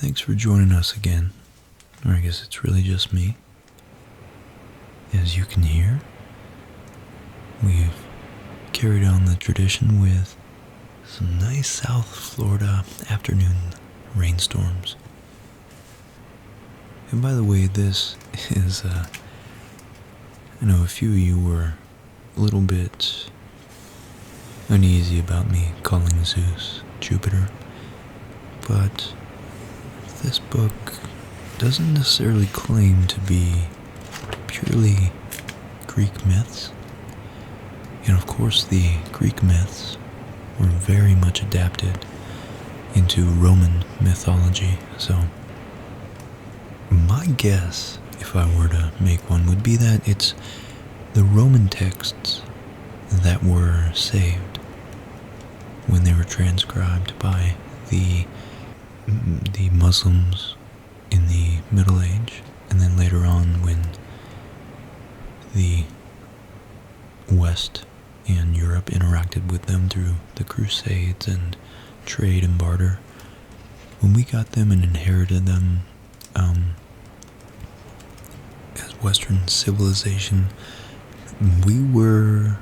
thanks for joining us again. Or I guess it's really just me. As you can hear, we've carried on the tradition with some nice South Florida afternoon rainstorms. And by the way, this is, I know a few of you were a little bit uneasy about me calling Zeus Jupiter, but this book doesn't necessarily claim to be purely Greek myths. And of course the Greek myths were very much adapted into Roman mythology, so my guess, if I were to make one, would be that it's the Roman texts that were saved when they were transcribed by the Muslims in the Middle Age, and then later on when the West and Europe interacted with them through the Crusades and trade and barter. When we got them and inherited them as Western civilization, we were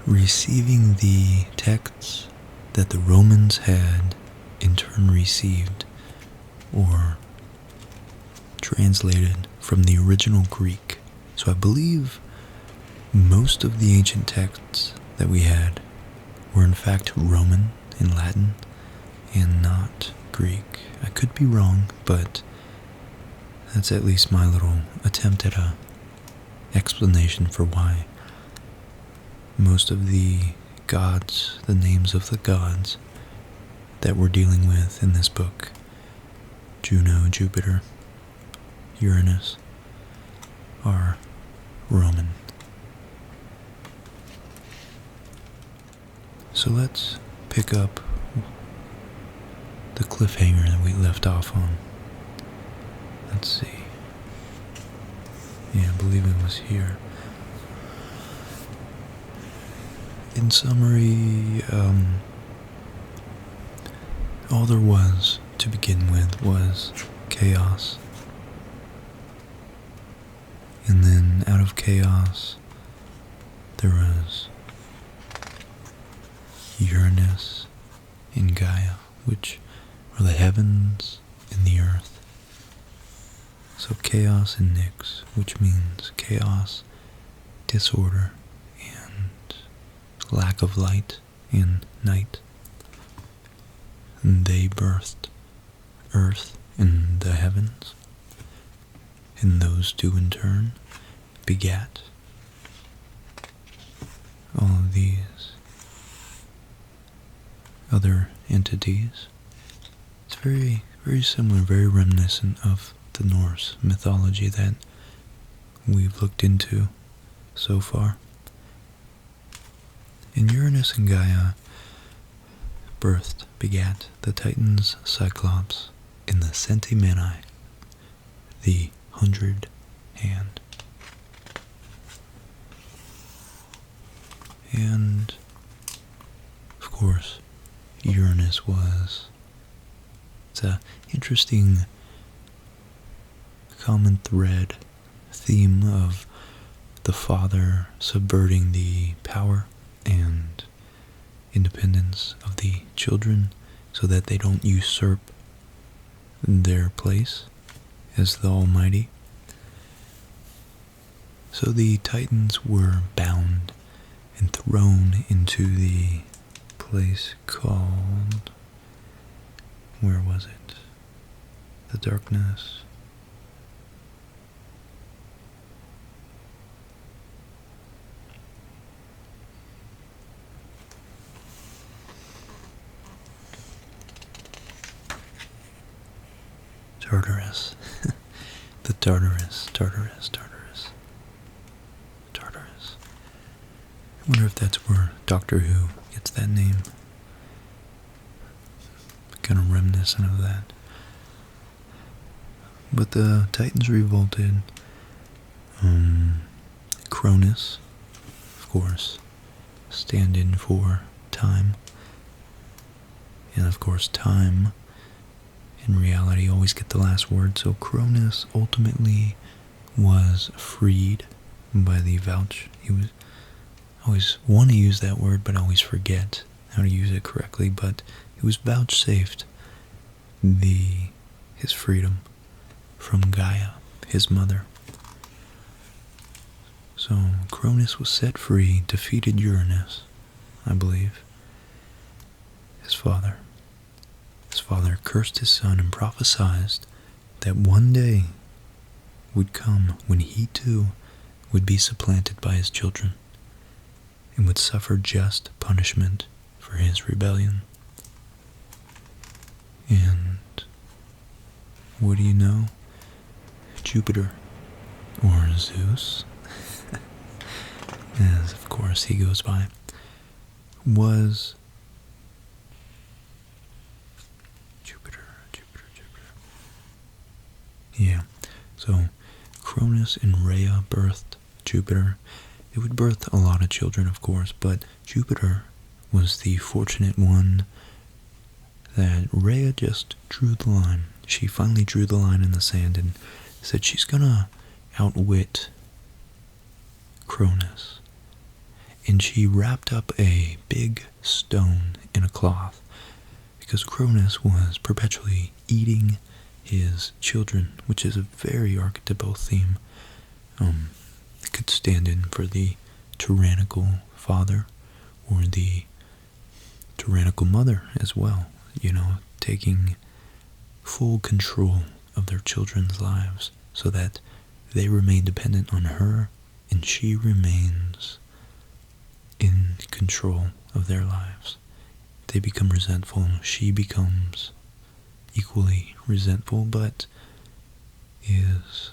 receiving the texts that the Romans had in turn received or translated from the original Greek. So I believe most of the ancient texts that we had were in fact Roman and Latin and not Greek. I could be wrong, but that's at least my little attempt at a explanation for why most of the gods, the names of the gods that we're dealing with in this book, Juno, Jupiter, Uranus, are Roman. So let's pick up the cliffhanger that we left off on. Let's see. Yeah, I believe it was here. In summary, all there was to begin with was chaos. And then out of chaos, there was Uranus and Gaia, which are the heavens and the earth. So chaos and Nyx, which means chaos, disorder, and lack of light and night. And they birthed earth and the heavens, and those two in turn begat all of these other entities. It's very, very similar, very reminiscent of the Norse mythology that we've looked into so far. And Uranus and Gaia birthed, begat the Titans, Cyclops, and the Centimani, the 100 hand. And, of course, Uranus it's an interesting common thread, theme of the father subverting the power and independence of the children so that they don't usurp their place as the Almighty. So the Titans were bound and thrown into the place called, where was it? The darkness. Tartarus. The Tartarus. I wonder if that's where Doctor Who gets that name. Kind of reminiscent of that. But the Titans revolted. Cronus, of course, stand-in for time. And of course time in reality always get the last word. So Cronus ultimately was freed by the vouch. He was always want to use that word, but always forget how to use it correctly. But he was vouchsafed his freedom from Gaia, his mother. So Cronus was set free, defeated Uranus, I believe, his father. His father cursed his son and prophesied that one day would come when he too would be supplanted by his children and would suffer just punishment for his rebellion. And what do you know? Jupiter, or Zeus, as of course he goes by, was Jupiter. Yeah, so Cronus and Rhea birthed Jupiter. It would birth a lot of children, of course, but Jupiter was the fortunate one that Rhea just drew the line. She finally drew the line in the sand and said she's gonna outwit Cronus. And she wrapped up a big stone in a cloth because Cronus was perpetually eating his children, which is a very archetypal theme. It could stand in for the tyrannical father or the tyrannical mother as well, taking full control of their children's lives so that they remain dependent on her and she remains in control of their lives. They become resentful, she becomes equally resentful, but is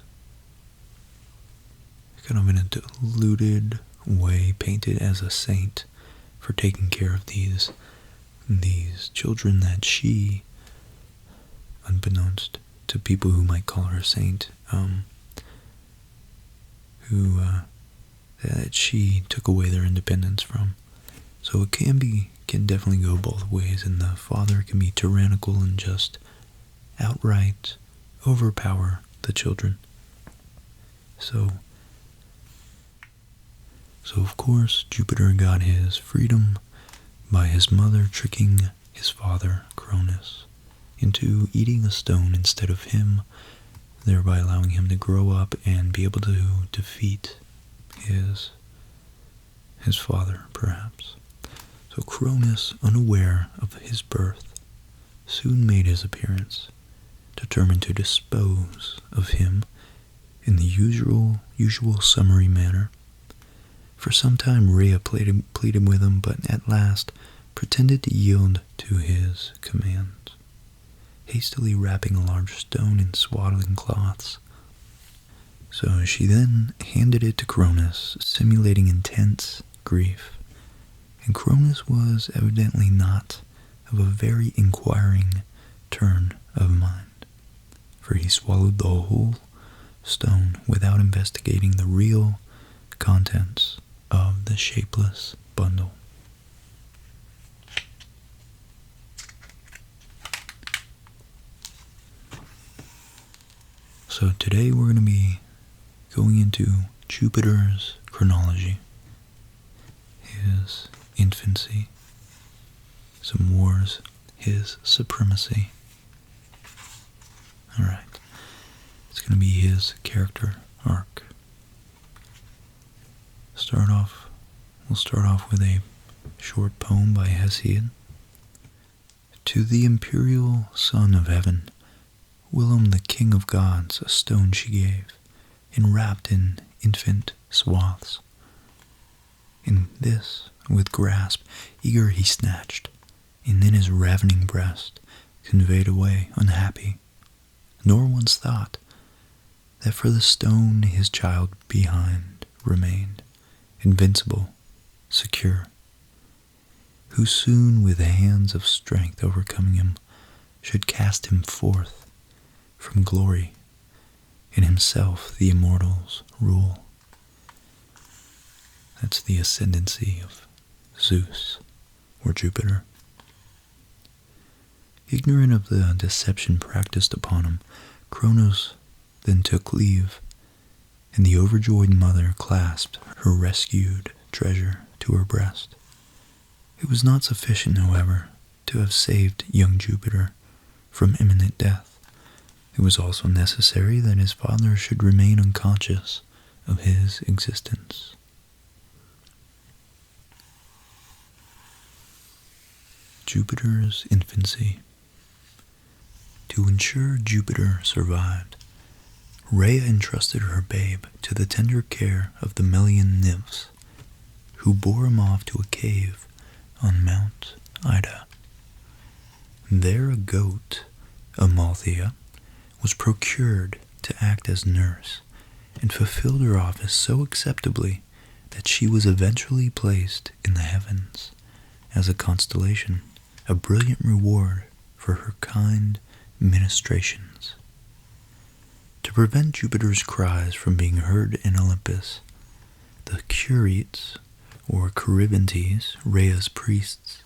kind of in a diluted way painted as a saint for taking care of these children that she, unbeknownst to people who might call her a saint, that she took away their independence from. So it can definitely go both ways, and the father can be tyrannical and just outright overpower the children. So of course Jupiter got his freedom by his mother tricking his father, Cronus, into eating a stone instead of him, thereby allowing him to grow up and be able to defeat his father, perhaps. So Cronus, unaware of his birth, soon made his appearance, determined to dispose of him in the usual summary manner. For some time Rhea pleaded with him, but at last pretended to yield to his commands, hastily wrapping a large stone in swaddling cloths. So she then handed it to Cronus, simulating intense grief. And Cronus was evidently not of a very inquiring turn of mind, for he swallowed the whole stone without investigating the real contents of the shapeless bundle. So today we're going to be going into Jupiter's chronology, his infancy, some wars, his supremacy. Alright, it's going to be his character arc. We'll start off with a short poem by Hesiod. To the imperial son of heaven, whilom the king of gods a stone she gave, enwrapped in infant swaths. In this, with grasp, eager he snatched, and in his ravening breast conveyed away unhappy, nor once thought that for the stone his child behind remained, invincible, secure, who soon with hands of strength overcoming him should cast him forth from glory, in himself the immortals rule. That's the ascendancy of Zeus, or Jupiter. Ignorant of the deception practiced upon him, Kronos then took leave, and the overjoyed mother clasped her rescued treasure to her breast. It was not sufficient, however, to have saved young Jupiter from imminent death. It was also necessary that his father should remain unconscious of his existence. Jupiter's infancy. To ensure Jupiter survived, Rhea entrusted her babe to the tender care of the Melian nymphs, who bore him off to a cave on Mount Ida. There a goat, Amalthea, was procured to act as nurse, and fulfilled her office so acceptably that she was eventually placed in the heavens as a constellation, a brilliant reward for her kind ministrations. To prevent Jupiter's cries from being heard in Olympus, the Curetes, or Charybdines, Rhea's priests,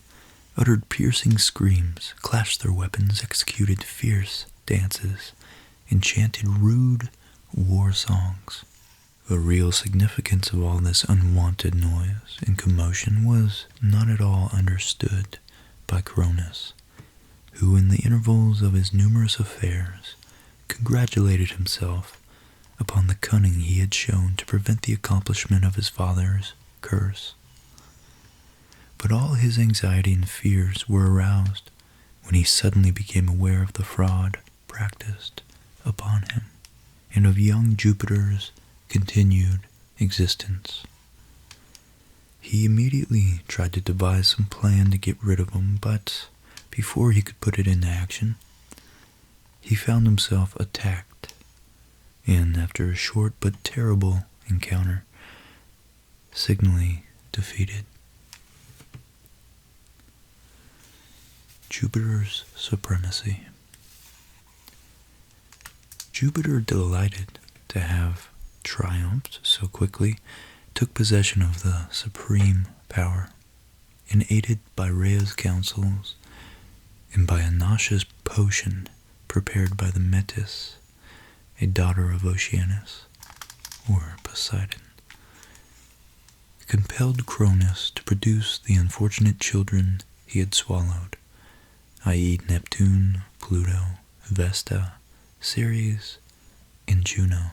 uttered piercing screams, clashed their weapons, executed fierce dances, and chanted rude war songs. The real significance of all this unwanted noise and commotion was not at all understood by Cronus, who in the intervals of his numerous affairs congratulated himself upon the cunning he had shown to prevent the accomplishment of his father's curse. But all his anxiety and fears were aroused when he suddenly became aware of the fraud practiced upon him, and of young Jupiter's continued existence. He immediately tried to devise some plan to get rid of him, but before he could put it into action, he found himself attacked, and after a short but terrible encounter, signally defeated. Jupiter's supremacy. Jupiter, delighted to have triumphed so quickly, took possession of the supreme power, and aided by Rhea's counsels and by a nauseous potion prepared by the Metis, a daughter of Oceanus, or Poseidon, compelled Cronus to produce the unfortunate children he had swallowed, i.e. Neptune, Pluto, Vesta, Ceres, and Juno.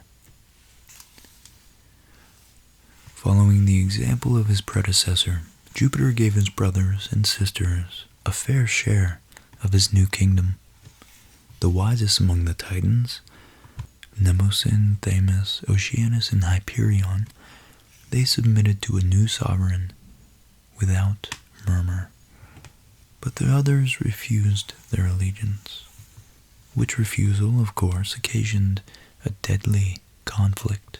Following the example of his predecessor, Jupiter gave his brothers and sisters a fair share of his new kingdom. The wisest among the Titans, Mnemosyne, Themis, Oceanus, and Hyperion, they submitted to a new sovereign without murmur, but the others refused their allegiance, which refusal, of course, occasioned a deadly conflict.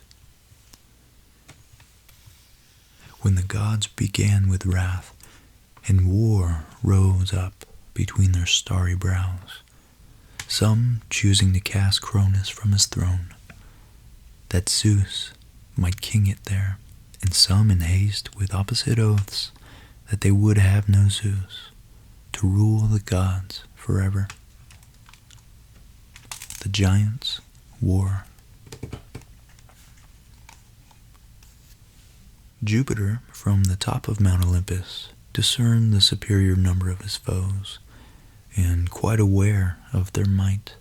When the gods began with wrath, and war rose up between their starry brows, some choosing to cast Cronus from his throne, that Zeus might king it there, and some in haste with opposite oaths that they would have no Zeus to rule the gods forever. The giants' war. Jupiter, from the top of Mount Olympus, discerned the superior number of his foes, and quite aware of their might,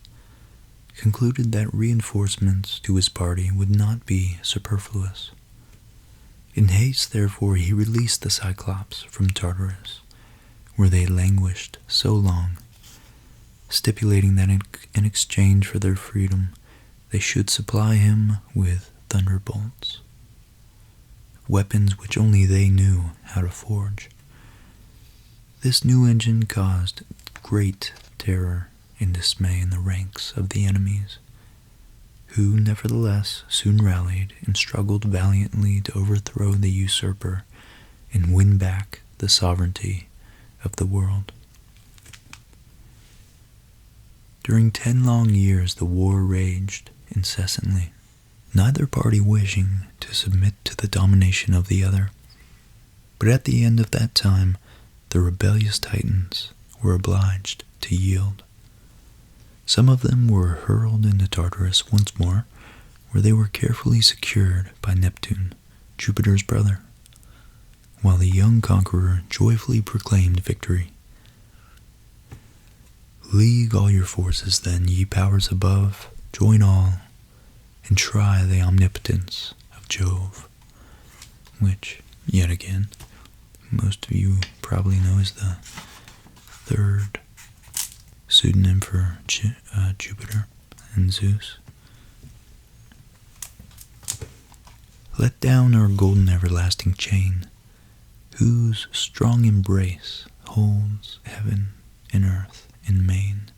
concluded that reinforcements to his party would not be superfluous. In haste, therefore, he released the Cyclops from Tartarus, where they languished so long, stipulating that in exchange for their freedom, they should supply him with thunderbolts, weapons which only they knew how to forge. This new engine caused great terror and dismay in the ranks of the enemies, who nevertheless soon rallied and struggled valiantly to overthrow the usurper and win back the sovereignty of the world. During 10 long years the war raged incessantly, neither party wishing to submit to the domination of the other. But at the end of that time, the rebellious Titans were obliged to yield. Some of them were hurled into Tartarus once more, where they were carefully secured by Neptune, Jupiter's brother, while the young conqueror joyfully proclaimed victory. League all your forces then, ye powers above, join all, and try the omnipotence of Jove, which, yet again, most of you probably know is the third pseudonym for Jupiter and Zeus. Let down our golden everlasting chain, whose strong embrace holds heaven and earth in main.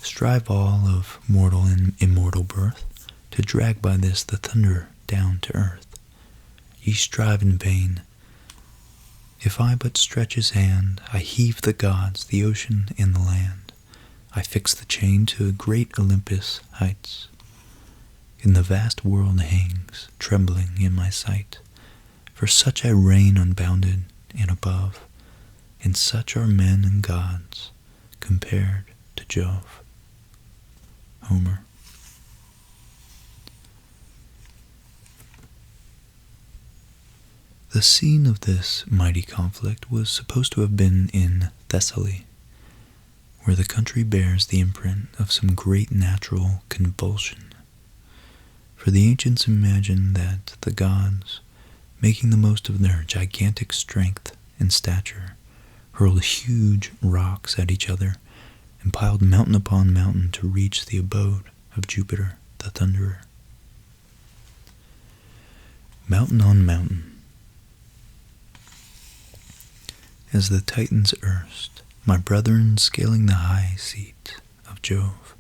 Strive all of mortal and immortal birth, to drag by this the thunder down to earth. Ye strive in vain. If I but stretch his hand, I heave the gods, the ocean, and the land. I fix the chain to great Olympus' heights. In the vast world hangs, trembling in my sight. For such I reign unbounded and above, and such are men and gods, compared to Jove. Homer. The scene of this mighty conflict was supposed to have been in Thessaly, where the country bears the imprint of some great natural convulsion. For the ancients imagined that the gods, making the most of their gigantic strength and stature, hurled huge rocks at each other and piled mountain upon mountain to reach the abode of Jupiter, the Thunderer. Mountain on mountain. As the Titans erst, my brethren scaling the high seat of Jove,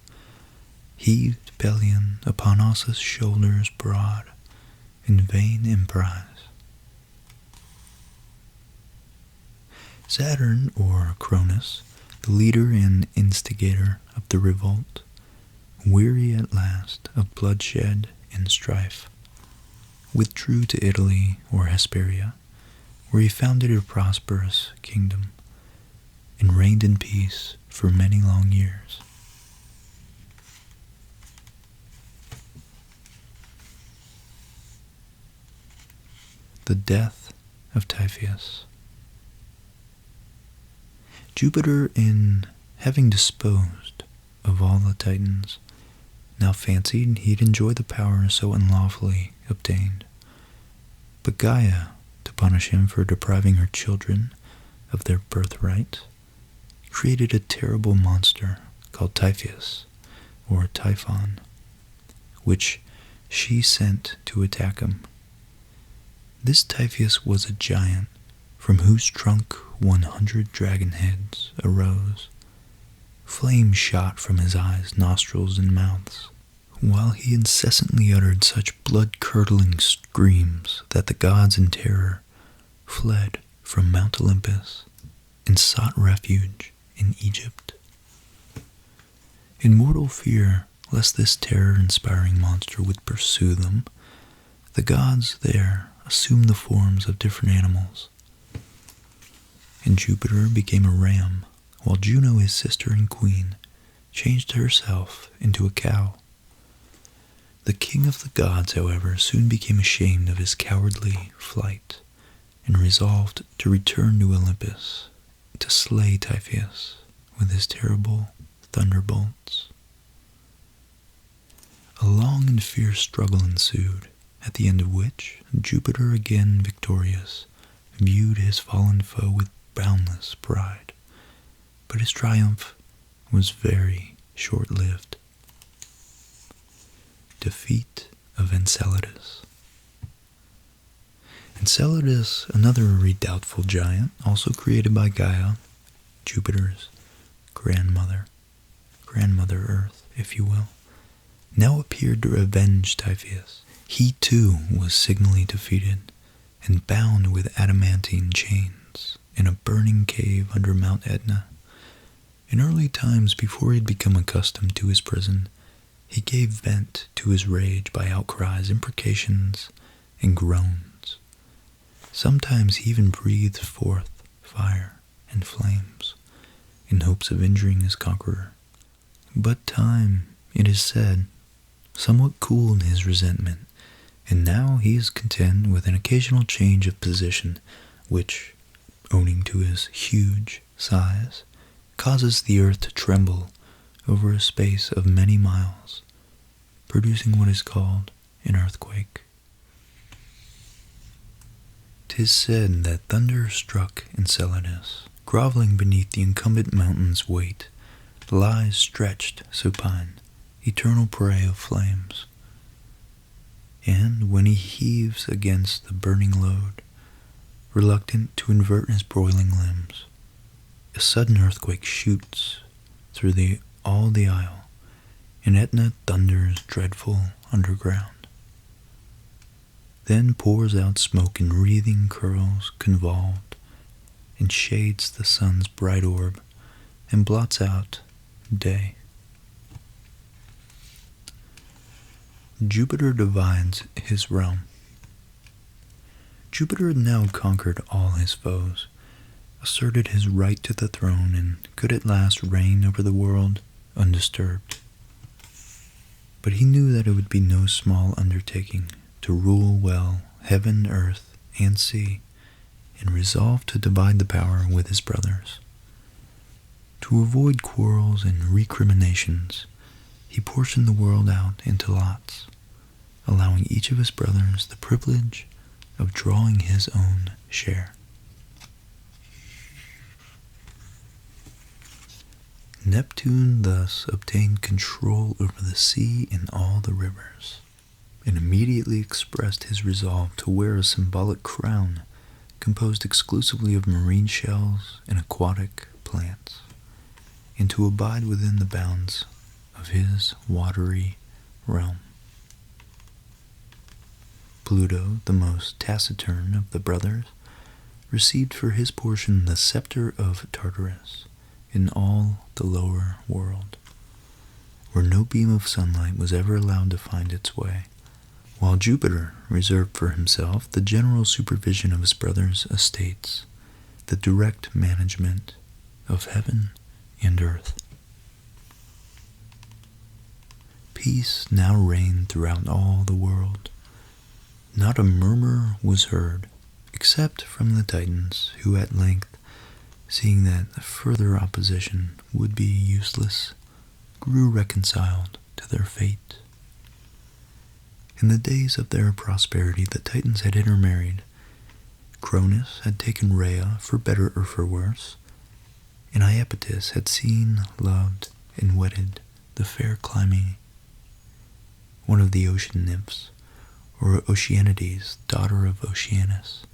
heaved Pelion upon Osus' shoulders broad, in vain emprise. Saturn, or Cronus, the leader and instigator of the revolt, weary at last of bloodshed and strife, withdrew to Italy or Hesperia, where he founded a prosperous kingdom and reigned in peace for many long years. The death of Typhon. Jupiter, in having disposed of all the Titans, now fancied he'd enjoy the power so unlawfully obtained. But Gaia, to punish him for depriving her children of their birthright, created a terrible monster called Typhon, or Typhon, which she sent to attack him. This Typhon was a giant, from whose trunk 100 dragon heads arose. Flame shot from his eyes, nostrils, and mouths, while he incessantly uttered such blood-curdling screams that the gods in terror fled from Mount Olympus and sought refuge in Egypt. In mortal fear lest this terror-inspiring monster would pursue them, the gods there assumed the forms of different animals, and Jupiter became a ram, while Juno, his sister and queen, changed herself into a cow. The king of the gods, however, soon became ashamed of his cowardly flight, and resolved to return to Olympus to slay Typhon with his terrible thunderbolts. A long and fierce struggle ensued, at the end of which Jupiter, again victorious, viewed his fallen foe with boundless pride, but his triumph was very short-lived. Defeat of Enceladus. Enceladus, another redoubtful giant, also created by Gaia, Jupiter's grandmother Earth, if you will, now appeared to avenge Typhon. He too was signally defeated and bound with adamantine chains in a burning cave under Mount Etna. In early times, before he had become accustomed to his prison, he gave vent to his rage by outcries, imprecations, and groans. Sometimes he even breathed forth fire and flames, in hopes of injuring his conqueror. But time, it is said, somewhat cooled his resentment, and now he is content with an occasional change of position, which, owing to his huge size, causes the earth to tremble over a space of many miles, producing what is called an earthquake. 'Tis said that thunder struck Enceladus, groveling beneath the incumbent mountain's weight, lies stretched supine, eternal prey of flames. And when he heaves against the burning load, reluctant to invert his broiling limbs, a sudden earthquake shoots through all the isle, and Etna thunders dreadful underground. Then pours out smoke in wreathing curls convolved, and shades the sun's bright orb, and blots out day. Jupiter divides his realm. Jupiter had now conquered all his foes, asserted his right to the throne, and could at last reign over the world undisturbed. But he knew that it would be no small undertaking to rule well heaven, earth, and sea, and resolved to divide the power with his brothers. To avoid quarrels and recriminations, he portioned the world out into lots, allowing each of his brothers the privilege of drawing his own share. Neptune thus obtained control over the sea and all the rivers, and immediately expressed his resolve to wear a symbolic crown composed exclusively of marine shells and aquatic plants, and to abide within the bounds of his watery realm. Pluto, the most taciturn of the brothers, received for his portion the scepter of Tartarus in all the lower world, where no beam of sunlight was ever allowed to find its way, while Jupiter reserved for himself the general supervision of his brothers' estates, the direct management of heaven and earth. Peace now reigned throughout all the world. Not a murmur was heard, except from the Titans, who at length, seeing that further opposition would be useless, grew reconciled to their fate. In the days of their prosperity, the Titans had intermarried. Cronus had taken Rhea for better or for worse, and Iapetus had seen, loved, and wedded the fair Clymene, one of the ocean nymphs, or Oceanides, daughter of Oceanus.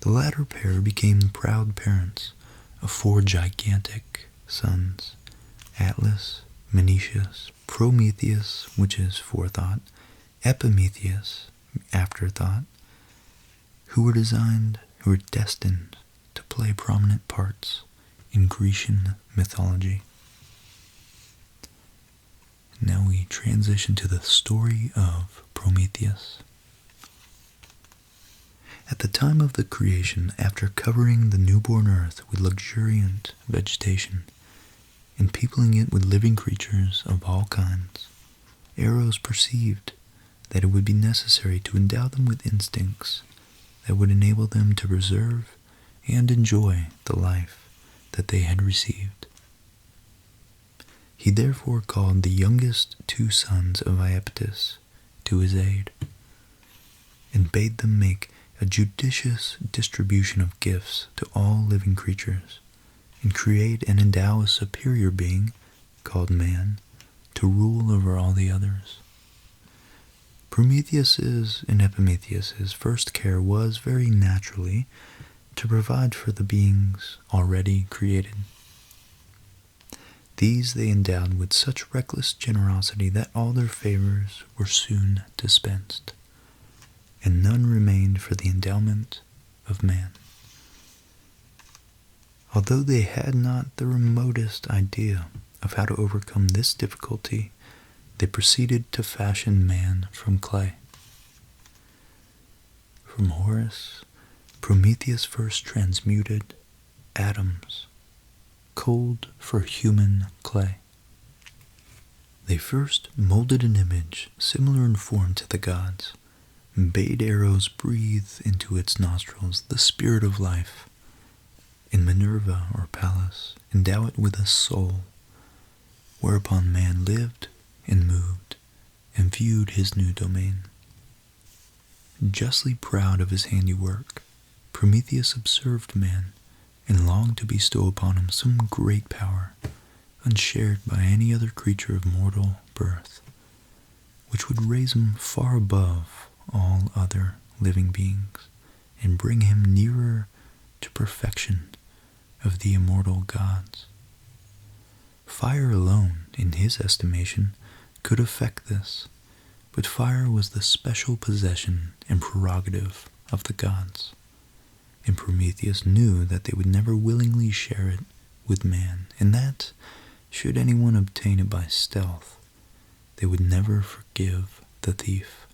The latter pair became the proud parents of 4 gigantic sons, Atlas, Menetius, Prometheus, which is forethought, Epimetheus, afterthought, who were destined to play prominent parts in Grecian mythology. Now we transition to the story of Prometheus. At the time of the creation, after covering the newborn earth with luxuriant vegetation and peopling it with living creatures of all kinds, Eros perceived that it would be necessary to endow them with instincts that would enable them to preserve and enjoy the life that they had received. He therefore called the youngest 2 sons of Iapetus to his aid, and bade them make a judicious distribution of gifts to all living creatures, and create and endow a superior being, called man, to rule over all the others. Prometheus's and Epimetheus's first care was, very naturally, to provide for the beings already created. These they endowed with such reckless generosity that all their favors were soon dispensed, and none remained for the endowment of man. Although they had not the remotest idea of how to overcome this difficulty, they proceeded to fashion man from clay. From Horace, Prometheus first transmuted atoms cold for human clay. They first molded an image similar in form to the gods, and bade arrows breathe into its nostrils the spirit of life, and Minerva or Pallas endow it with a soul, whereupon man lived and moved and viewed his new domain. Justly proud of his handiwork, Prometheus observed man and longed to bestow upon him some great power, unshared by any other creature of mortal birth, which would raise him far above all other living beings and bring him nearer to perfection of the immortal gods. Fire alone, in his estimation, could effect this, but fire was the special possession and prerogative of the gods, and Prometheus knew that they would never willingly share it with man, and that, should anyone obtain it by stealth, they would never forgive the thief.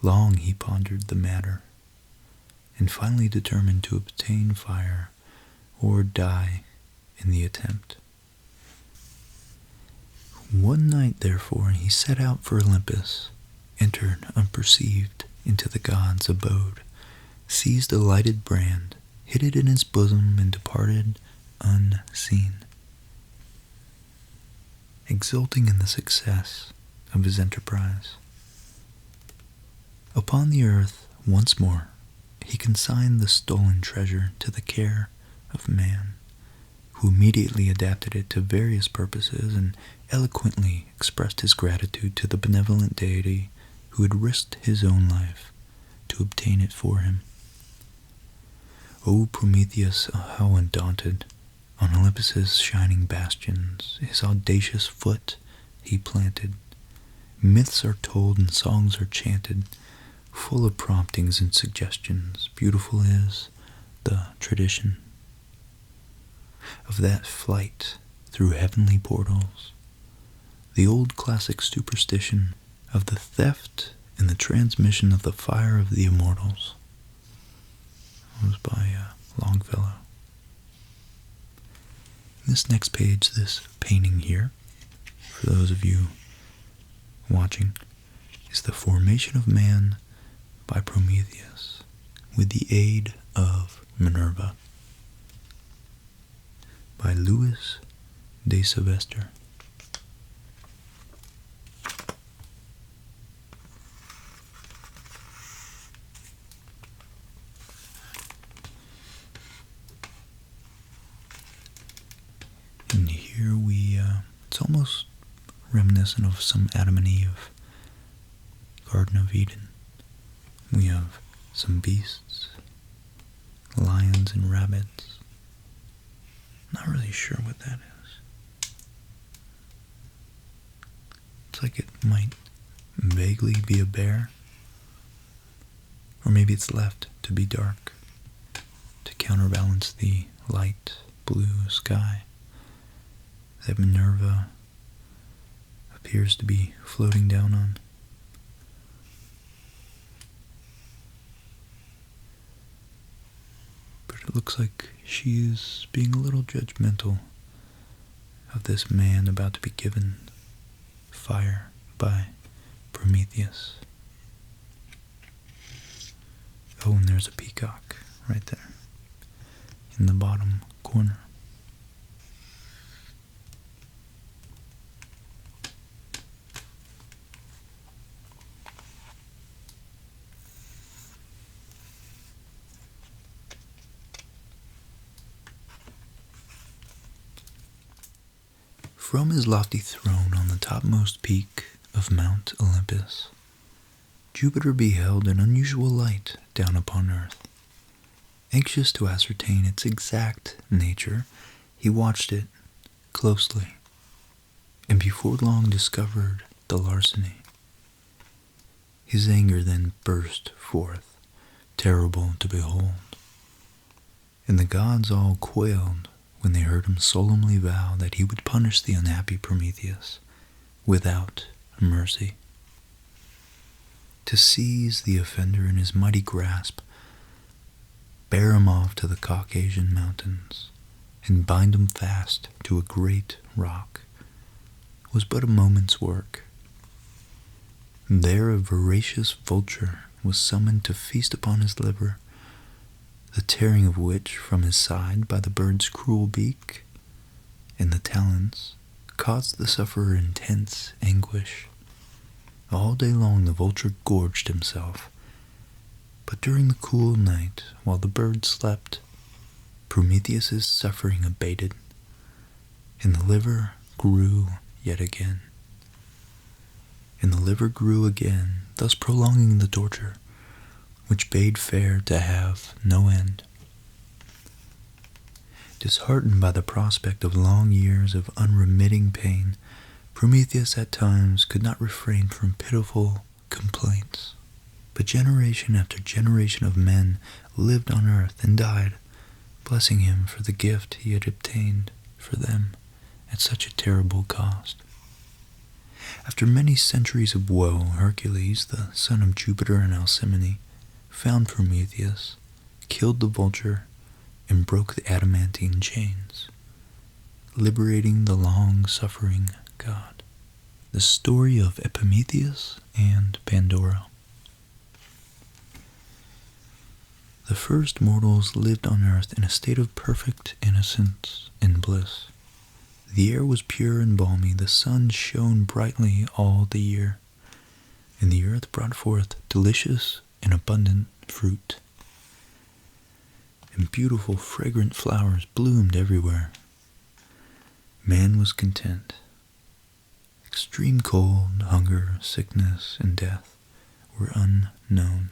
Long he pondered the matter, and finally determined to obtain fire or die in the attempt. One night, therefore, he set out for Olympus, entered unperceived into the god's abode, seized a lighted brand, hid it in his bosom, and departed unseen, exulting in the success of his enterprise. Upon the earth, once more, he consigned the stolen treasure to the care of man, who immediately adapted it to various purposes and eloquently expressed his gratitude to the benevolent deity who had risked his own life to obtain it for him. O Prometheus, how undaunted, on Olympus's shining bastions, his audacious foot he planted. Myths are told and songs are chanted, full of promptings and suggestions. Beautiful is the tradition of that flight through heavenly portals, the old classic superstition of the theft and the transmission of the fire of the immortals. It was by Longfellow. This next page, this painting here, for those of you watching, is the formation of man by Prometheus with the aid of Minerva by Louis de Sylvester. And here it's almost reminiscent of some Adam and Eve, Garden of Eden. We have some beasts, lions and rabbits. Not really sure what that is. It's like it might vaguely be a bear, or maybe it's left to be dark to counterbalance the light blue sky that Minerva appears to be floating down on. But it looks like she is being a little judgmental of this man about to be given fire by Prometheus. Oh, and there's a peacock right there in the bottom corner. From his lofty throne on the topmost peak of Mount Olympus, Jupiter beheld an unusual light down upon earth. Anxious to ascertain its exact nature, he watched it closely, and before long discovered the larceny. His anger then burst forth, terrible to behold, and the gods all quailed when they heard him solemnly vow that he would punish the unhappy Prometheus without mercy. To seize the offender in his mighty grasp, bear him off to the Caucasian mountains, and bind him fast to a great rock was but a moment's work. There a voracious vulture was summoned to feast upon his liver, the tearing of which from his side by the bird's cruel beak and the talons caused the sufferer intense anguish. All day long the vulture gorged himself, but during the cool night, while the bird slept, Prometheus's suffering abated, and the liver grew yet again. And the liver grew again, thus prolonging the torture, which bade fair to have no end. Disheartened by the prospect of long years of unremitting pain, Prometheus at times could not refrain from pitiful complaints. But generation after generation of men lived on earth and died, blessing him for the gift he had obtained for them at such a terrible cost. After many centuries of woe, Hercules, the son of Jupiter and Alcmene, found Prometheus, killed the vulture, and broke the adamantine chains, liberating the long-suffering god. The story of Prometheus and Pandora. The first mortals lived on earth in a state of perfect innocence and bliss. The air was pure and balmy, the sun shone brightly all the year, and the earth brought forth delicious and abundant fruit. And beautiful, fragrant flowers bloomed everywhere. Man was content. Extreme cold, hunger, sickness, and death were unknown.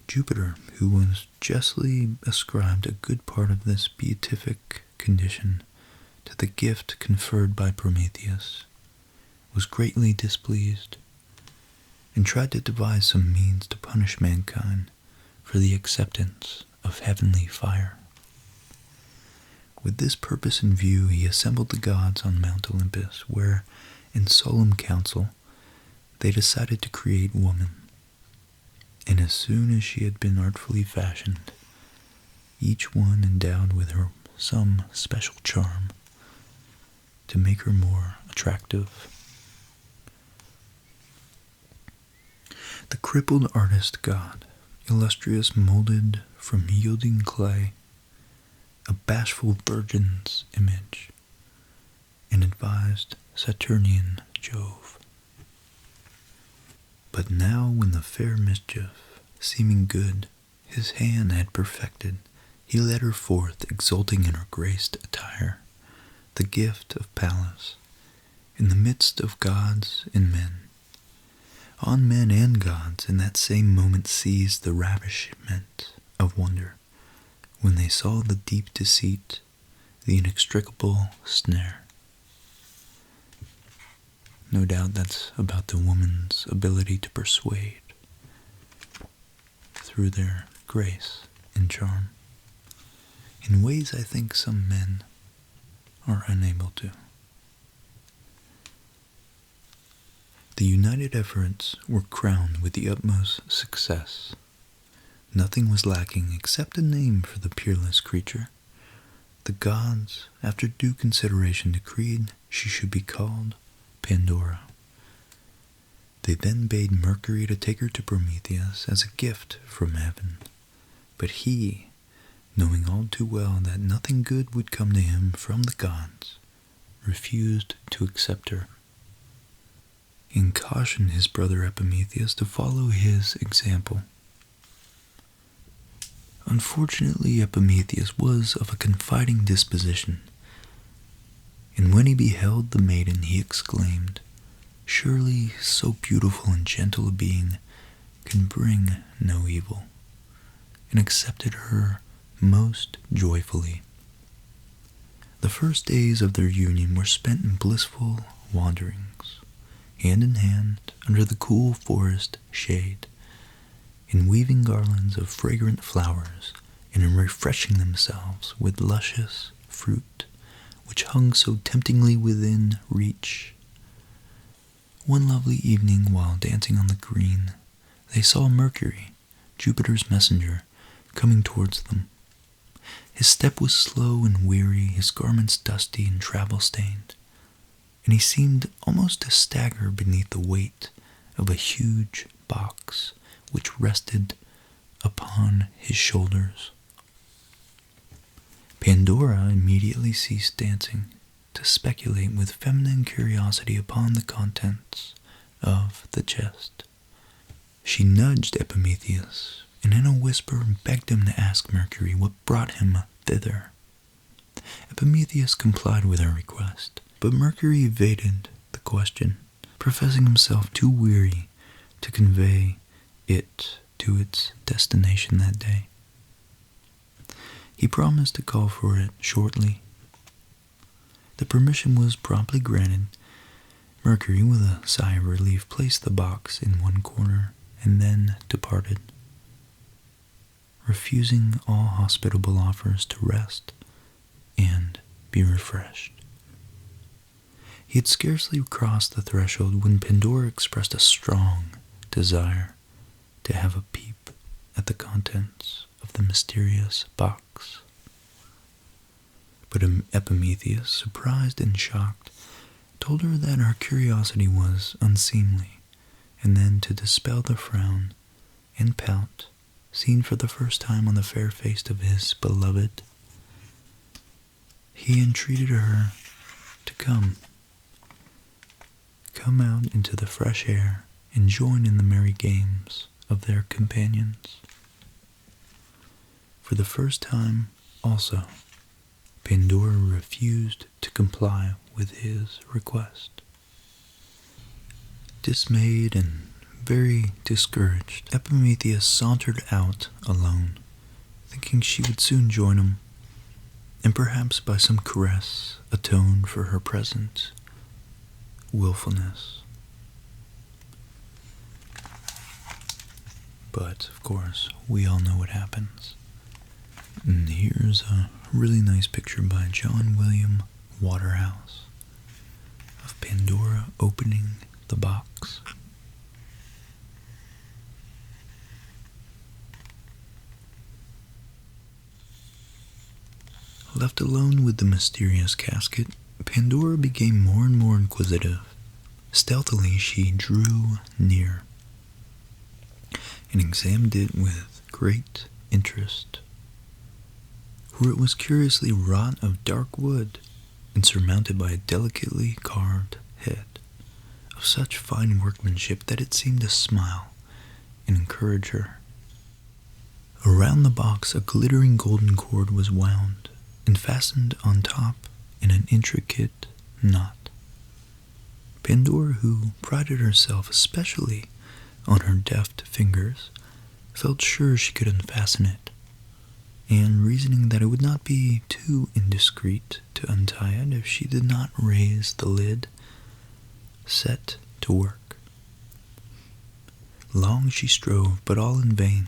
Jupiter, who was justly ascribed a good part of this beatific condition to the gift conferred by Prometheus, was greatly displeased, and tried to devise some means to punish mankind for the acceptance of heavenly fire. With this purpose in view, he assembled the gods on Mount Olympus, where, in solemn council, they decided to create woman. And as soon as she had been artfully fashioned, each one endowed with her some special charm to make her more attractive. The crippled artist god, illustrious, molded from yielding clay a bashful virgin's image, and advised Saturnian Jove. But now when the fair mischief, seeming good, his hand had perfected, he led her forth, exulting in her graced attire, the gift of Pallas, in the midst of gods and men. On men and gods in that same moment seized the ravishment of wonder, when they saw the deep deceit, the inextricable snare. No doubt that's about the woman's ability to persuade through their grace and charm, in ways I think some men are unable to. The united efforts were crowned with the utmost success. Nothing was lacking except a name for the peerless creature. The gods, after due consideration, decreed she should be called Pandora. They then bade Mercury to take her to Prometheus as a gift from heaven. But he, knowing all too well that nothing good would come to him from the gods, refused to accept her, and cautioned his brother Epimetheus to follow his example. Unfortunately, Epimetheus was of a confiding disposition, and when he beheld the maiden, he exclaimed, "Surely so beautiful and gentle a being can bring no evil," and accepted her most joyfully. The first days of their union were spent in blissful wanderings, hand in hand under the cool forest shade, in weaving garlands of fragrant flowers, and in refreshing themselves with luscious fruit, which hung so temptingly within reach. One lovely evening, while dancing on the green, they saw Mercury, Jupiter's messenger, coming towards them. His step was slow and weary, his garments dusty and travel-stained, and he seemed almost to stagger beneath the weight of a huge box which rested upon his shoulders. Pandora immediately ceased dancing to speculate with feminine curiosity upon the contents of the chest. She nudged Prometheus, and in a whisper begged him to ask Mercury what brought him thither. Prometheus complied with her request, but Mercury evaded the question, professing himself too weary to convey it to its destination that day. He promised to call for it shortly. The permission was promptly granted. Mercury, with a sigh of relief, placed the box in one corner and then departed, refusing all hospitable offers to rest and be refreshed. He had scarcely crossed the threshold when Pandora expressed a strong desire to have a peep at the contents of the mysterious box. But Prometheus, surprised and shocked, told her that her curiosity was unseemly, and then, to dispel the frown and pout seen for the first time on the fair face of his beloved, he entreated her to come out into the fresh air and join in the merry games of their companions. For the first time, also, Pandora refused to comply with his request. Dismayed and very discouraged, Prometheus sauntered out alone, thinking she would soon join him, and perhaps by some caress atone for her present willfulness. But, of course, we all know what happens. And here's a really nice picture by John William Waterhouse of Pandora opening the box. Left alone with the mysterious casket, Pandora became more and more inquisitive. Stealthily she drew near and examined it with great interest, for it was curiously wrought of dark wood and surmounted by a delicately carved head of such fine workmanship that it seemed to smile and encourage her. Around the box a glittering golden cord was wound and fastened on top in an intricate knot. Pandora, who prided herself especially on her deft fingers, felt sure she could unfasten it, and reasoning that it would not be too indiscreet to untie it if she did not raise the lid, set to work. Long she strove, but all in vain.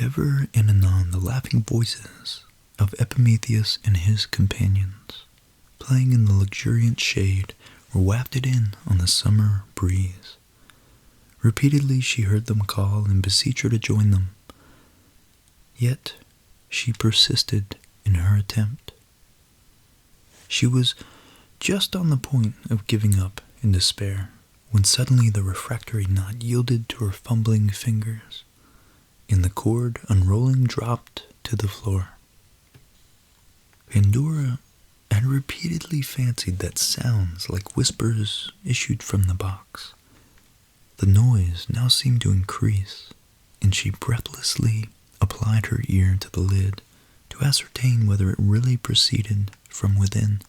Ever and anon the laughing voices of Prometheus and his companions, playing in the luxuriant shade, were wafted in on the summer breeze. Repeatedly she heard them call and beseech her to join them, yet she persisted in her attempt. She was just on the point of giving up in despair, when suddenly the refractory knot yielded to her fumbling fingers, and the cord, unrolling, dropped to the floor. Pandora had repeatedly fancied that sounds like whispers issued from the box. The noise now seemed to increase, and she breathlessly applied her ear to the lid to ascertain whether it really proceeded from within.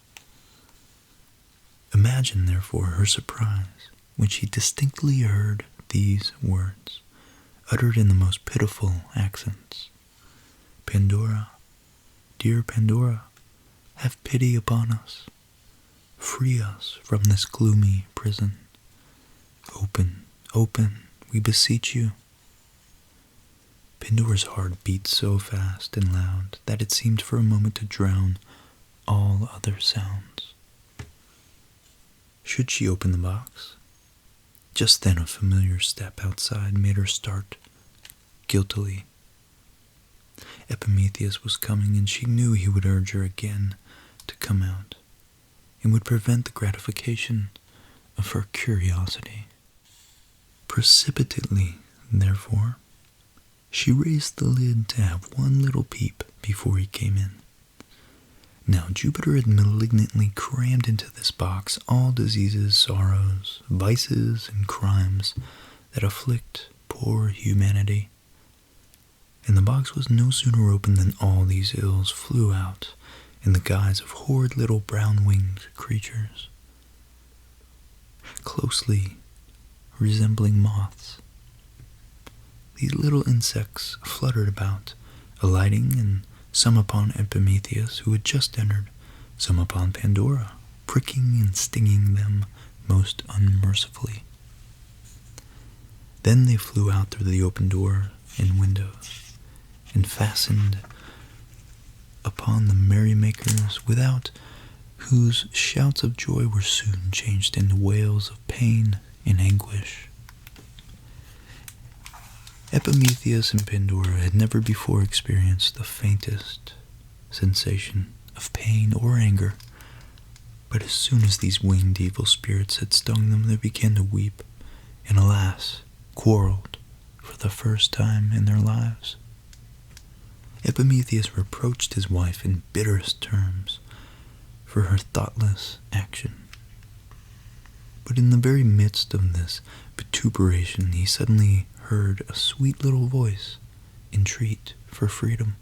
Imagine, therefore, her surprise when she distinctly heard these words, uttered in the most pitiful accents. "Pandora, dear Pandora, have pity upon us. Free us from this gloomy prison. Open, open, we beseech you." Pandora's heart beat so fast and loud that it seemed for a moment to drown all other sounds. Should she open the box? Just then a familiar step outside made her start guiltily. Prometheus was coming, and she knew he would urge her again to come out, and would prevent the gratification of her curiosity. Precipitately, therefore, she raised the lid to have one little peep before he came in. Now Jupiter had malignantly crammed into this box all diseases, sorrows, vices, and crimes that afflict poor humanity. And the box was no sooner opened than all these ills flew out in the guise of horrid little brown-winged creatures, closely resembling moths. These little insects fluttered about, alighting, and some upon Prometheus, who had just entered, some upon Pandora, pricking and stinging them most unmercifully. Then they flew out through the open door and windows, and fastened upon the merrymakers, without whose shouts of joy were soon changed into wails of pain and anguish. Prometheus and Pandora had never before experienced the faintest sensation of pain or anger, but as soon as these winged evil spirits had stung them, they began to weep, and alas, quarreled for the first time in their lives. Prometheus reproached his wife in bitterest terms for her thoughtless action. But in the very midst of this vituperation, he suddenly heard a sweet little voice entreat for freedom.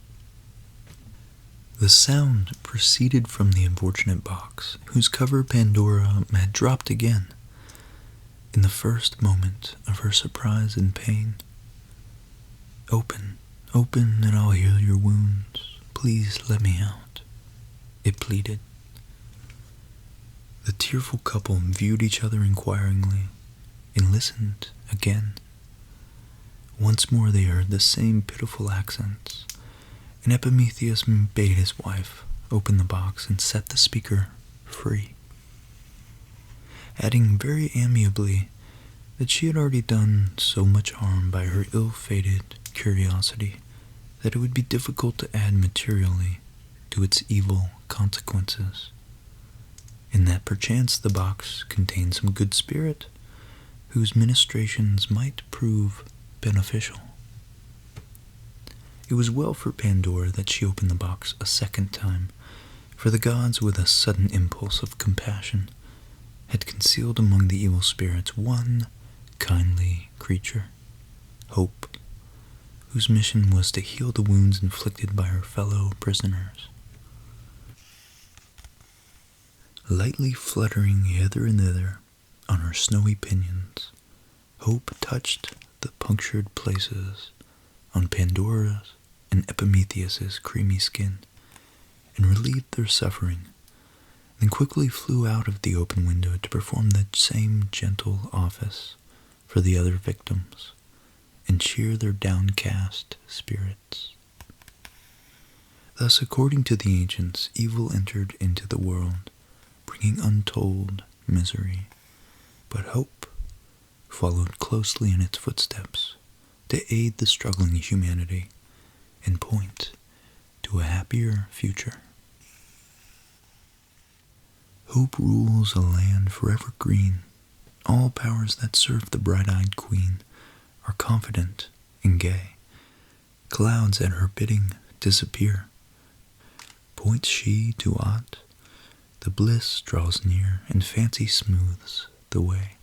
The sound proceeded from the unfortunate box, whose cover Pandora had dropped again in the first moment of her surprise and pain. "Open, open, and I'll heal your wounds. Please let me out," it pleaded. The tearful couple viewed each other inquiringly and listened again. Once more they heard the same pitiful accents, and Prometheus bade his wife open the box and set the speaker free, adding very amiably that she had already done so much harm by her ill-fated curiosity that it would be difficult to add materially to its evil consequences, and that perchance the box contained some good spirit whose ministrations might prove beneficial. It was well for Pandora that she opened the box a second time, for the gods, with a sudden impulse of compassion, had concealed among the evil spirits one kindly creature, Hope, whose mission was to heal the wounds inflicted by her fellow prisoners. Lightly fluttering hither and thither on her snowy pinions, Hope touched the punctured places on Pandora's and Prometheus's creamy skin, and relieved their suffering, then quickly flew out of the open window to perform the same gentle office for the other victims, and cheer their downcast spirits. Thus, according to the ancients, evil entered into the world, bringing untold misery, but hope followed closely in its footsteps to aid the struggling humanity and point to a happier future. Hope rules a land forever green. All powers that serve the bright-eyed queen are confident and gay. Clouds at her bidding disappear. Points she to aught, the bliss draws near, and fancy smooths the way.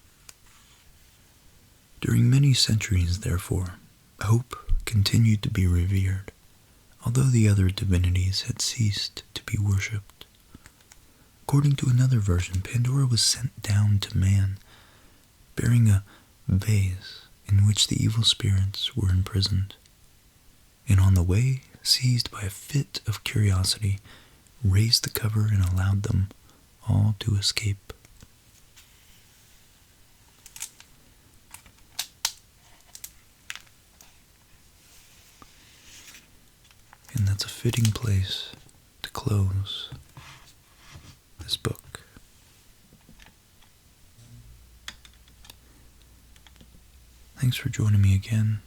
During many centuries, therefore, Hope continued to be revered, although the other divinities had ceased to be worshipped. According to another version, Pandora was sent down to man, bearing a vase in which the evil spirits were imprisoned, and on the way, seized by a fit of curiosity, raised the cover and allowed them all to escape. And that's a fitting place to close this book. Thanks for joining me again,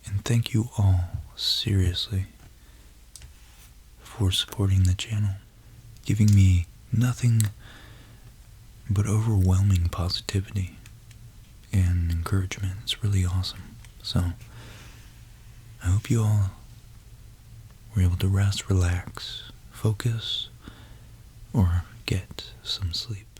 and thank you all, seriously, for supporting the channel, giving me nothing but overwhelming positivity and encouragement. It's really awesome. So, I hope you all were able to rest, relax, focus, or get some sleep.